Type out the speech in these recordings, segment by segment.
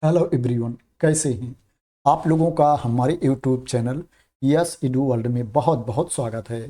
Hello everyone, कैसे हैं आप लोगों का हमारे YouTube channel yes edu world में बहुत बहुत स्वागत है।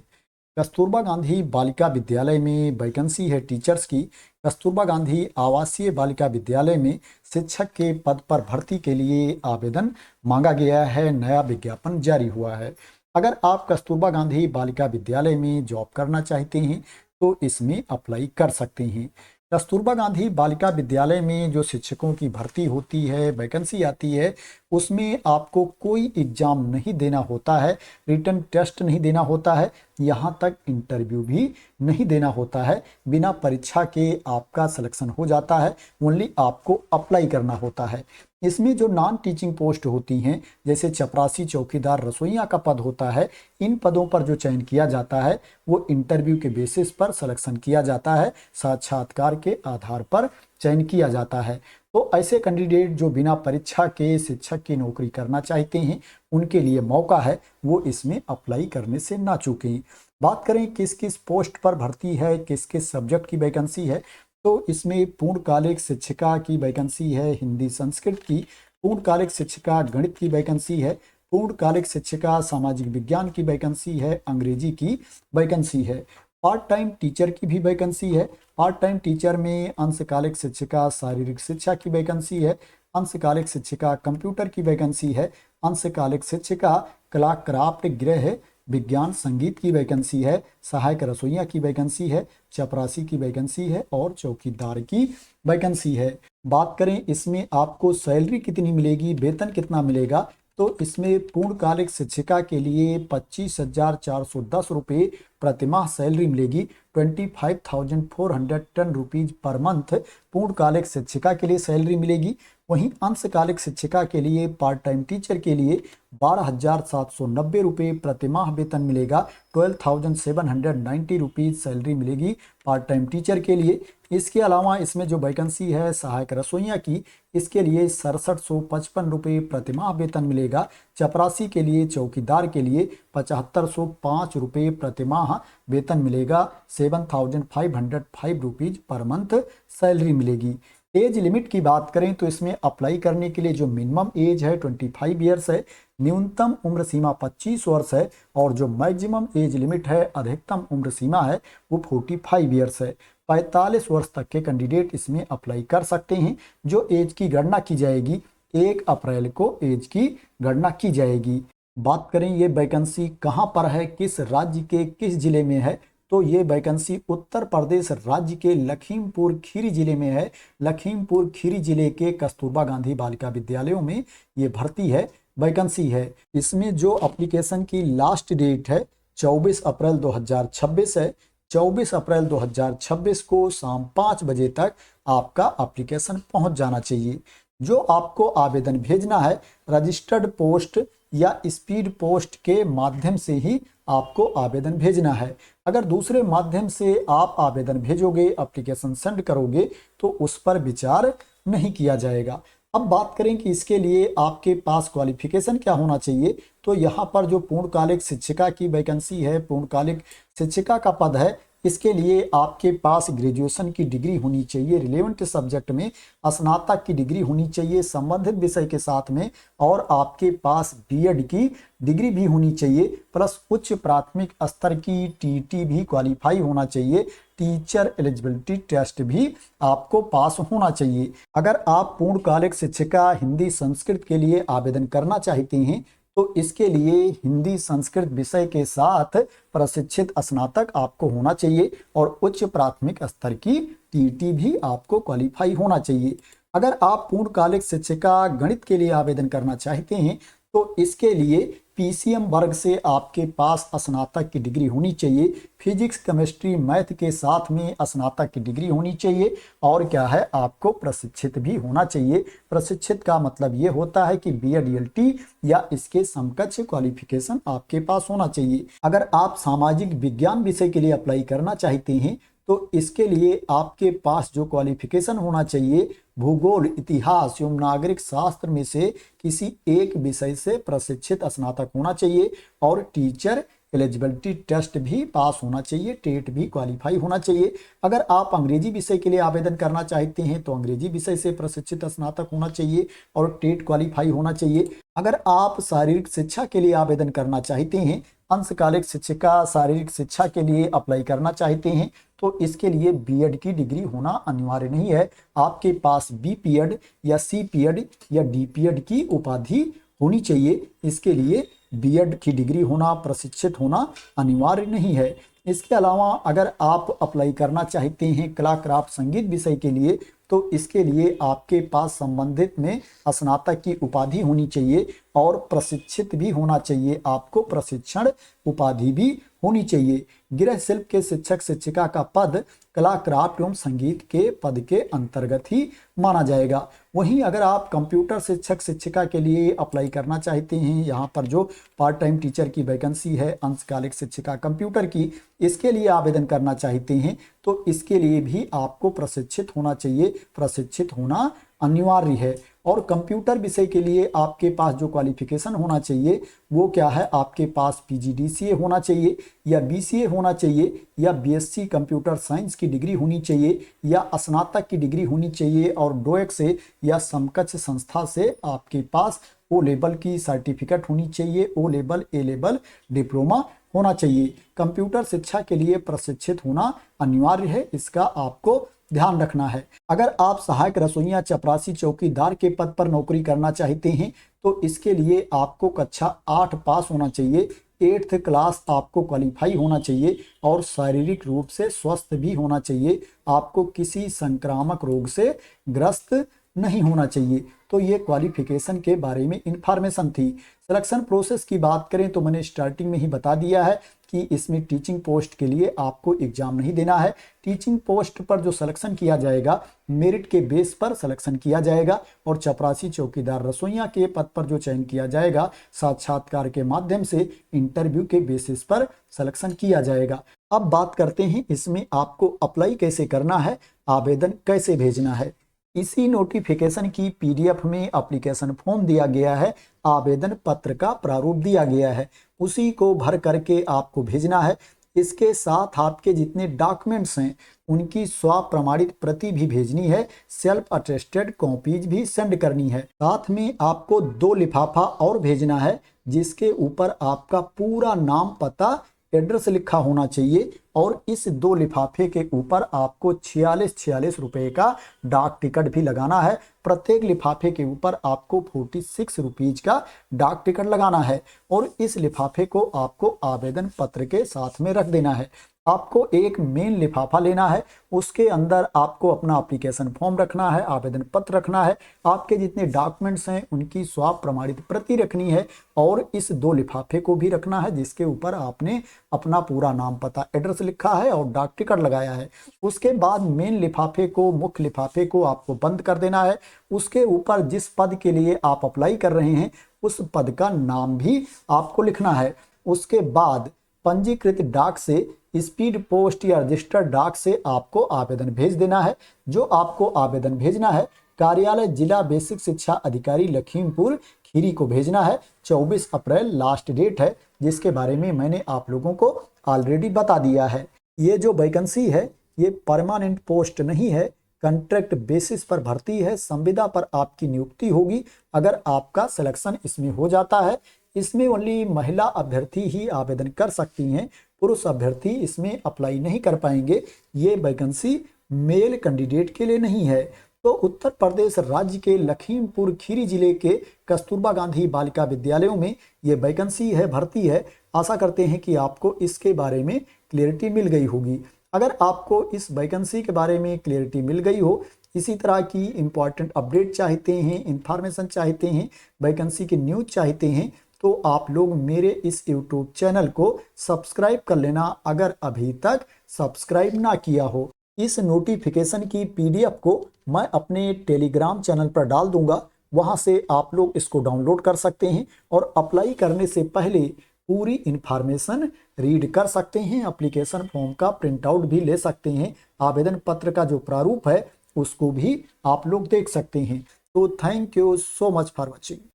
कस्तूरबा गांधी बालिका विद्यालय में वैकेंसी है टीचर्स की। कस्तूरबा गांधी आवासीय बालिका विद्यालय में शिक्षक के पद पर भर्ती के लिए आवेदन मांगा गया है। नया विज्ञापन जारी हुआ है। अगर आप कस्तूरबा गांधी बालिका विद्यालय में जॉब करना चाहते हैं तो इसमें अप्लाई कर सकते हैं। कस्तूरबा गांधी बालिका विद्यालय में जो शिक्षकों की भर्ती होती है, वैकेंसी आती है, उसमें आपको कोई एग्जाम नहीं देना होता है, रिटन टेस्ट नहीं देना होता है, यहाँ तक इंटरव्यू भी नहीं देना होता है। बिना परीक्षा के आपका सिलेक्शन हो जाता है। ओनली आपको अप्लाई करना होता है। इसमें जो नॉन टीचिंग पोस्ट होती हैं, जैसे चपरासी, चौकीदार, रसोइया का पद होता है, इन पदों पर जो चयन किया जाता है वो इंटरव्यू के बेसिस पर सिलेक्शन किया जाता है, साक्षात्कार के आधार पर चयन किया जाता है। तो ऐसे कैंडिडेट जो बिना परीक्षा के शिक्षक की नौकरी करना चाहते हैं, उनके लिए मौका है, वो इसमें अप्लाई करने से ना चूकें। बात करें किस किस पोस्ट पर भर्ती है, किस किस सब्जेक्ट की वैकेंसी है, तो इसमें पूर्णकालिक शिक्षिका की वैकेंसी है, हिंदी संस्कृत की, पूर्णकालिक शिक्षिका गणित की वैकेंसी है, पूर्णकालिक शिक्षिका सामाजिक विज्ञान की वैकेंसी है, अंग्रेजी की वैकेंसी है। पार्ट टाइम टीचर की भी वैकेंसी है। पार्ट टाइम टीचर में अंशकालिक शिक्षिका शारीरिक शिक्षा की वैकेंसी है, अंशकालिक शिक्षिका कंप्यूटर की वैकेंसी है, अंशकालिक शिक्षिका कला क्राफ्ट गृह विज्ञान संगीत की वैकेंसी है, सहायक रसोइया की वैकेंसी है, चपरासी की वैकेंसी है और चौकीदार की वैकेंसी है। बात करें इसमें आपको सैलरी कितनी मिलेगी, वेतन कितना मिलेगा, तो इसमें पूर्णकालिक शिक्षिका के लिए 25,410 रुपये प्रतिमाह सैलरी मिलेगी। 25,410 रुपीज पर मंथ पूर्णकालिक शिक्षिका के लिए सैलरी मिलेगी। वहीं अंशकालिक शिक्षिका के लिए, पार्ट टाइम टीचर के लिए 12,790 रुपये प्रतिमाह वेतन मिलेगा। 12,790 रुपीज सैलरी मिलेगी पार्ट टाइम टीचर के लिए। इसके अलावा इसमें जो वैकेंसी है सहायक रसोइया की, इसके लिए 6755 रुपये प्रतिमाह वेतन मिलेगा। चपरासी के लिए, चौकीदार के लिए 7505 रुपये प्रतिमाह वेतन मिलेगा। 7505 रुपीज पर मंथ सैलरी मिलेगी। एज लिमिट की बात करें तो इसमें अप्लाई करने के लिए जो मिनिमम एज है 25 ईयर्स है, न्यूनतम उम्र सीमा 25 वर्ष है और जो मैक्सिमम एज लिमिट है, अधिकतम उम्र सीमा है, वो 45 ईयर्स है। 45 वर्ष तक के कैंडिडेट इसमें अप्लाई कर सकते हैं। जो एज की गणना की जाएगी 1 अप्रैल को एज की गणना की जाएगी। बात करें ये वैकेंसी कहाँ पर है, किस राज्य के किस जिले में है, तो ये वैकेंसी उत्तर प्रदेश राज्य के लखीमपुर खीरी जिले में है। लखीमपुर खीरी जिले के कस्तूरबा गांधी बालिका विद्यालयों में ये भर्ती है, वैकेंसी है। इसमें जो एप्लीकेशन की लास्ट डेट है 24 अप्रैल 2026 है। 24 अप्रैल 2026 को शाम 5 बजे तक आपका एप्लीकेशन पहुंच जाना चाहिए। जो आपको आवेदन भेजना है रजिस्टर्ड पोस्ट या स्पीड पोस्ट के माध्यम से ही आपको आवेदन भेजना है। अगर दूसरे माध्यम से आप आवेदन भेजोगे, एप्लीकेशन सेंड करोगे, तो उस पर विचार नहीं किया जाएगा। अब बात करें कि इसके लिए आपके पास क्वालिफिकेशन क्या होना चाहिए, तो यहाँ पर जो पूर्णकालिक शिक्षिका की वैकेंसी है, पूर्णकालिक शिक्षिका का पद है, इसके लिए आपके पास ग्रेजुएशन की डिग्री होनी चाहिए, रिलेवेंट सब्जेक्ट में स्नातक की डिग्री होनी चाहिए संबंधित विषय के साथ में, और आपके पास बीएड की डिग्री भी होनी चाहिए, प्लस उच्च प्राथमिक स्तर की टीटी भी क्वालिफाई होना चाहिए। टीचर एलिजिबिलिटी टेस्ट भी आपको पास होना चाहिए। अगर आप पूर्णकालिक शिक्षिका हिंदी संस्कृत के लिए आवेदन करना चाहते हैं तो इसके लिए हिंदी संस्कृत विषय के साथ प्रशिक्षित स्नातक आपको होना चाहिए और उच्च प्राथमिक स्तर की टीटी भी आपको क्वालिफाई होना चाहिए। अगर आप पूर्णकालिक शिक्षिका गणित के लिए आवेदन करना चाहते हैं तो इसके लिए पीसीएम वर्ग से आपके पास स्नातक की डिग्री होनी चाहिए। फिजिक्स, केमिस्ट्री, मैथ के साथ में स्नातक की डिग्री होनी चाहिए। और क्या है, आपको प्रशिक्षित भी होना चाहिए। प्रशिक्षित का मतलब ये होता है कि बीएड या इसके समकक्ष क्वालिफिकेशन आपके पास होना चाहिए। अगर आप सामाजिक विज्ञान विषय के लिए अप्लाई करना चाहते हैं तो इसके लिए आपके पास जो क्वालिफिकेशन होना चाहिए, भूगोल, इतिहास एवं नागरिक शास्त्र में से किसी एक विषय से प्रशिक्षित स्नातक होना चाहिए और टीचर एलिजिबिलिटी टेस्ट भी पास होना चाहिए, टेट भी क्वालिफाई होना चाहिए। अगर आप अंग्रेजी विषय के लिए आवेदन करना चाहते हैं तो अंग्रेजी विषय से प्रशिक्षित स्नातक होना चाहिए और टेट क्वालिफाई होना चाहिए। अगर आप शारीरिक शिक्षा के लिए आवेदन करना चाहते हैं, अंशकालिक शिक्षिका शारीरिक शिक्षा के लिए अप्लाई करना चाहते हैं, तो इसके लिए बीएड की डिग्री होना अनिवार्य नहीं है। आपके पास बीपीएड या सीपीएड या डीपीएड की उपाधि होनी चाहिए। इसके लिए बीएड की डिग्री होना, प्रशिक्षित होना अनिवार्य नहीं है। इसके अलावा अगर आप अप्लाई करना चाहते हैं कला क्राफ्ट संगीत विषय के लिए, तो इसके लिए आपके पास संबंधित में स्नातक की उपाधि होनी चाहिए और प्रशिक्षित भी होना चाहिए। आपको प्रशिक्षण उपाधि भी होनी चाहिए। गृह शिल्प के शिक्षक शिक्षिका का पद कला क्राफ्ट एवं संगीत के पद के अंतर्गत ही माना जाएगा। वहीं अगर आप कंप्यूटर शिक्षक शिक्षिका के लिए अप्लाई करना चाहते हैं, यहाँ पर जो पार्ट टाइम टीचर की वैकेंसी है अंशकालिक शिक्षिका कंप्यूटर की, इसके लिए आवेदन करना चाहते हैं, तो इसके लिए भी आपको प्रशिक्षित होना चाहिए। प्रशिक्षित होना अनिवार्य है। और कंप्यूटर विषय के लिए आपके पास जो क्वालिफिकेशन होना चाहिए वो क्या है, आपके पास पीजीडीसीए होना चाहिए या बीसीए होना चाहिए या बीएससी कंप्यूटर साइंस की डिग्री होनी चाहिए या स्नातक की डिग्री होनी चाहिए और डोएक से या समकक्ष संस्था से आपके पास ओ लेवल की सर्टिफिकेट होनी चाहिए, ओ लेवल, ए लेवल डिप्लोमा होना चाहिए। कंप्यूटर शिक्षा के लिए प्रशिक्षित होना अनिवार्य है, इसका आपको ध्यान रखना है। अगर आप सहायक रसोइया, चपरासी, चौकीदार के पद पर नौकरी करना चाहते हैं तो इसके लिए आपको कक्षा 8 पास होना चाहिए, 8th क्लास आपको क्वालिफाई होना चाहिए और शारीरिक रूप से स्वस्थ भी होना चाहिए। आपको किसी संक्रामक रोग से ग्रस्त नहीं होना चाहिए। तो ये क्वालिफिकेशन के बारे में इंफॉर्मेशन थी। सिलेक्शन प्रोसेस की बात करें तो मैंने स्टार्टिंग में ही बता दिया है कि इसमें टीचिंग पोस्ट के लिए आपको एग्जाम नहीं देना है। टीचिंग पोस्ट पर जो सिलेक्शन किया जाएगा मेरिट के बेस पर सिलेक्शन किया जाएगा और चपरासी, चौकीदार, रसोइया के पद पर जो चयन किया जाएगा साक्षात्कार के माध्यम से इंटरव्यू के बेसिस पर सिलेक्शन किया जाएगा। अब बात करते हैं इसमें आपको अप्लाई कैसे करना है, आवेदन कैसे भेजना है। इसी नोटिफिकेशन की पीडीएफ में एप्लीकेशन फॉर्म दिया गया है, आवेदन पत्र का प्रारूप दिया गया है, उसी को भर करके आपको भेजना है। इसके साथ आपके जितने डॉक्यूमेंट्स हैं उनकी स्व प्रमाणित प्रति भी भेजनी है, सेल्फ अटेस्टेड कॉपीज भी सेंड करनी है। साथ में आपको 2 लिफाफा और भेजना है जिसके ऊपर आपका पूरा नाम, पता, एड्रेस लिखा होना चाहिए और इस 2 लिफाफे के ऊपर आपको 46 रुपए का डाक टिकट भी लगाना है। प्रत्येक लिफाफे के ऊपर आपको 46 रुपीज का डाक टिकट लगाना है और इस लिफाफे को आपको आवेदन पत्र के साथ में रख देना है। आपको एक मेन लिफाफा लेना है, उसके अंदर आपको अपना एप्लीकेशन फॉर्म रखना है, आवेदन पत्र रखना है, आपके जितने डॉक्यूमेंट्स हैं उनकी स्व प्रमाणित प्रति रखनी है और इस 2 लिफाफे को भी रखना है जिसके ऊपर आपने अपना पूरा नाम, पता, एड्रेस लिखा है और डाक टिकट लगाया है। उसके बाद मेन लिफाफे को, मुख्य लिफाफे को आपको बंद कर देना है। उसके ऊपर जिस पद के लिए आप अप्लाई कर रहे हैं उस पद का नाम भी आपको लिखना है। उसके बाद पंजीकृत डाक से, स्पीड पोस्ट या रजिस्टर्ड डाक से आपको आवेदन भेज देना है। जो आपको आवेदन भेजना है कार्यालय जिला बेसिक शिक्षा अधिकारी लखीमपुर खीरी को भेजना है। 24 अप्रैल लास्ट डेट है जिसके बारे में मैंने आप लोगों को ऑलरेडी बता दिया है। ये जो वैकेंसी है ये परमानेंट पोस्ट नहीं है, कॉन्ट्रैक्ट बेसिस पर भर्ती है, संविदा पर आपकी नियुक्ति होगी। अगर आपका सिलेक्शन इसमें हो जाता है, इसमें ओनली महिला अभ्यर्थी ही आवेदन कर सकती हैं, पुरुष अभ्यर्थी इसमें अप्लाई नहीं कर पाएंगे। ये वैकेंसी मेल कैंडिडेट के लिए नहीं है। तो उत्तर प्रदेश राज्य के लखीमपुर खीरी जिले के कस्तूरबा गांधी बालिका विद्यालयों में ये वैकेंसी है, भर्ती है। आशा करते हैं कि आपको इसके बारे में क्लियरिटी मिल गई होगी। अगर आपको इस वैकेंसी के बारे में क्लियरिटी मिल गई हो, इसी तरह की इंपॉर्टेंट अपडेट चाहते हैं, इंफॉर्मेशन चाहते हैं, वैकेंसी की न्यूज चाहते हैं, तो आप लोग मेरे इस YouTube चैनल को सब्सक्राइब कर लेना अगर अभी तक सब्सक्राइब ना किया हो। इस नोटिफिकेशन की PDF को मैं अपने टेलीग्राम चैनल पर डाल दूंगा, वहां से आप लोग इसको डाउनलोड कर सकते हैं और अप्लाई करने से पहले पूरी इंफॉर्मेशन रीड कर सकते हैं। एप्लीकेशन फॉर्म का प्रिंट आउट भी ले सकते हैं, आवेदन पत्र का जो प्रारूप है उसको भी आप लोग देख सकते हैं। तो thank you so much for watching.